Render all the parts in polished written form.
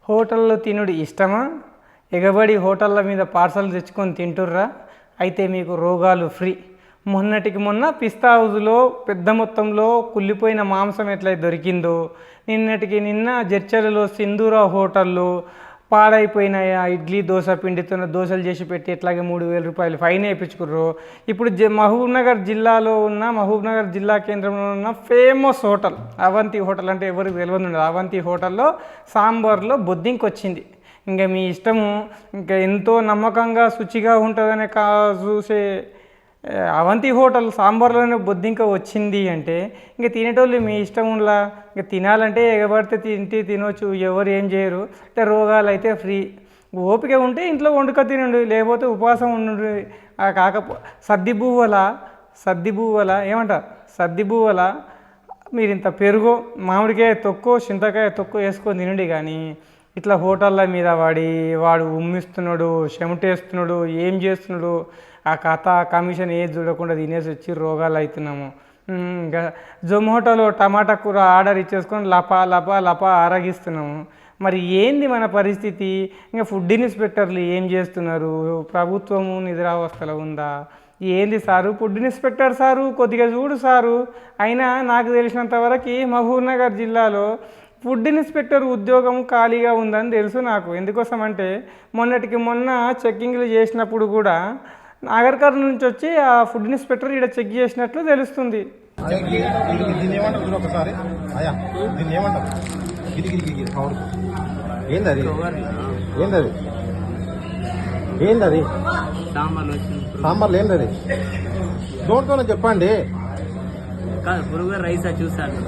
హోటల్లో తినుడు ఇష్టమా? ఎగబడి హోటళ్ళ మీద పార్సల్ తెచ్చుకొని తింటుర్రా? అయితే మీకు రోగాలు ఫ్రీ. మొన్నటికి మొన్న పిస్తా హౌస్లో పెద్ద మొత్తంలో కుళ్ళిపోయిన మాంసం ఎట్లయితే దొరికిందో, నిన్నటికి నిన్న జడ్చర్లలో సింధూరా హోటల్లో పాడైపోయిన ఇడ్లీ దోశ పిండితో దోశలు చేసి పెట్టి ఎట్లాగే 3,000 రూపాయలు ఫైన్ వేయించుకుర్రు. ఇప్పుడు మహబూబ్నగర్ జిల్లాలో ఉన్న మహబూబ్నగర్ జిల్లా కేంద్రంలో ఉన్న ఫేమస్ హోటల్ అవంతి హోటల్, అంటే ఎవరికి తెలియదు ఉండదు, అవంతి హోటల్లో సాంబార్లో బొద్దింక వచ్చింది. ఇంకా మీ ఇష్టము. ఇంకా ఎంతో నమ్మకంగా శుచిగా ఉంటుందనే చూసే అవంతి హోటల్ సాంబార్లోనే బొద్దింక వచ్చింది అంటే ఇంకా తినేటోళ్ళు మీ ఇష్టంలా. ఇంకా తినాలంటే ఎగబడితే తినొచ్చు, ఎవరు ఏం చేయరు. అంటే రోగాలు అయితే ఫ్రీ. ఓపిక ఉంటే ఇంట్లో వండుక తినండి, లేకపోతే ఉపవాసం ఉండు. సద్దిబువ్వల ఏమంటారు, సద్దిబువ్వల మీరు ఇంత పెరుగు, మామిడికాయ తొక్కు, చింతకాయ తొక్కు వేసుకొని తినండి. కానీ ఇట్లా హోటళ్ళ మీద వాడు ఉమ్మిస్తున్నాడు, చెమటేస్తున్నాడు, ఏం చేస్తున్నాడు, ఆ కథ కమిషన్ ఏది చూడకుండా తినేసి వచ్చి రోగాలు అవుతున్నాము. ఇంకా జొమాటోలో టమాటా కూర ఆర్డర్ ఇచ్చేసుకొని లపా ఆరగిస్తున్నాము. మరి ఏంది మన పరిస్థితి? ఇంకా ఫుడ్ ఇన్స్పెక్టర్లు ఏం చేస్తున్నారు? ప్రభుత్వము నిద్రావస్థలో ఉందా? ఏంది సారు ఫుడ్ ఇన్స్పెక్టర్ సారు, కొద్దిగా చూడు సారు. అయినా నాకు తెలిసినంత వరకు మహబూబ్నగర్ జిల్లాలో ఫుడ్ ఇన్స్పెక్టర్ ఉద్యోగం ఖాళీగా ఉందని తెలుసు నాకు. ఎందుకోసం అంటే మొన్నటికి మొన్న చెక్కింగ్లు చేసినప్పుడు కూడా నాగర్కర్నూలు నుంచి వచ్చి ఆ ఫుడ్ ఇన్స్పెక్టర్ ఇక్కడ చెక్ చేసినట్లు తెలుస్తుంది. ఏందది సాంబార్లు ఏందది దోటతోనే చెప్పండి. రైసా చూసాను,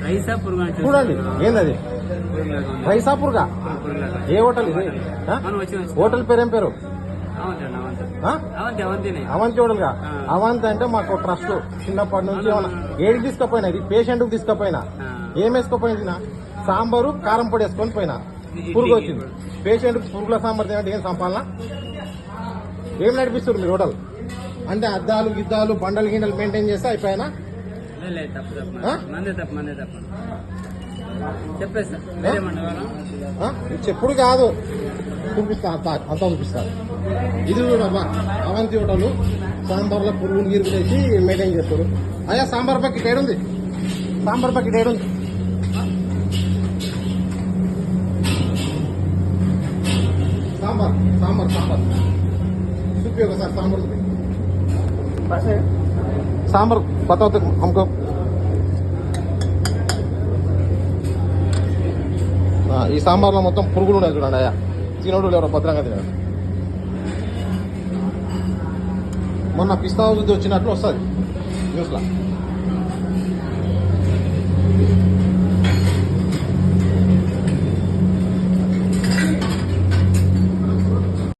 రైసా పురుగు చూడండి. ఏందది రైసా పురుగా? ఏ హోటల్ ఇది? హోటల్ పేరేం పేరు? అవంతి హోటల్గా. అవంతి అంటే మాకు ట్రస్ట్. చిన్నప్పటి నుంచి ఏడికి తీసుకపోయినా, ఇది పేషెంట్కి తీసుకపోయినా, ఏం వేసుకోపోయినా సాంబారు కారం పొడి వేసుకొని పోయినా పురుగు వచ్చింది. పేషెంట్ పురుగుల సాంబార్ తినంటే ఏం సంపాలన? ఏం నడిపిస్తారు మీరు హోటల్? అంటే అద్దాలు గిద్దాలు బండలు గిండలు మెయింటైన్ చేస్తే అయిపోయినా? చెప్పుడు కాదు, చూపిస్తా, అంతా చూపిస్తారు. ఇది కూడా అవంతి హోటల్ సాంబార్లో పురుగులు గిరుగులు వేసి మెయింటైన్ చేస్తారు. అయ్యా సాంబార్ ప్యాకెట్ ఏడుంది? సాంబార్ ప్యాకెట్ ఏడుంది? సాంబార్ సాంబార్ సాంబార్ చూపి ఒకసారి. సాంబార్ बताओ तो हमको. ఈ సాంబార్లో మొత్తం పురుగులు ఉన్నాయి చూడండి. అయ్యా తినడు ఎవరో భద్రంగా తినడు. మొన్న పిస్తా హౌస్ వచ్చినట్లు వస్తుంది న్యూస్లో.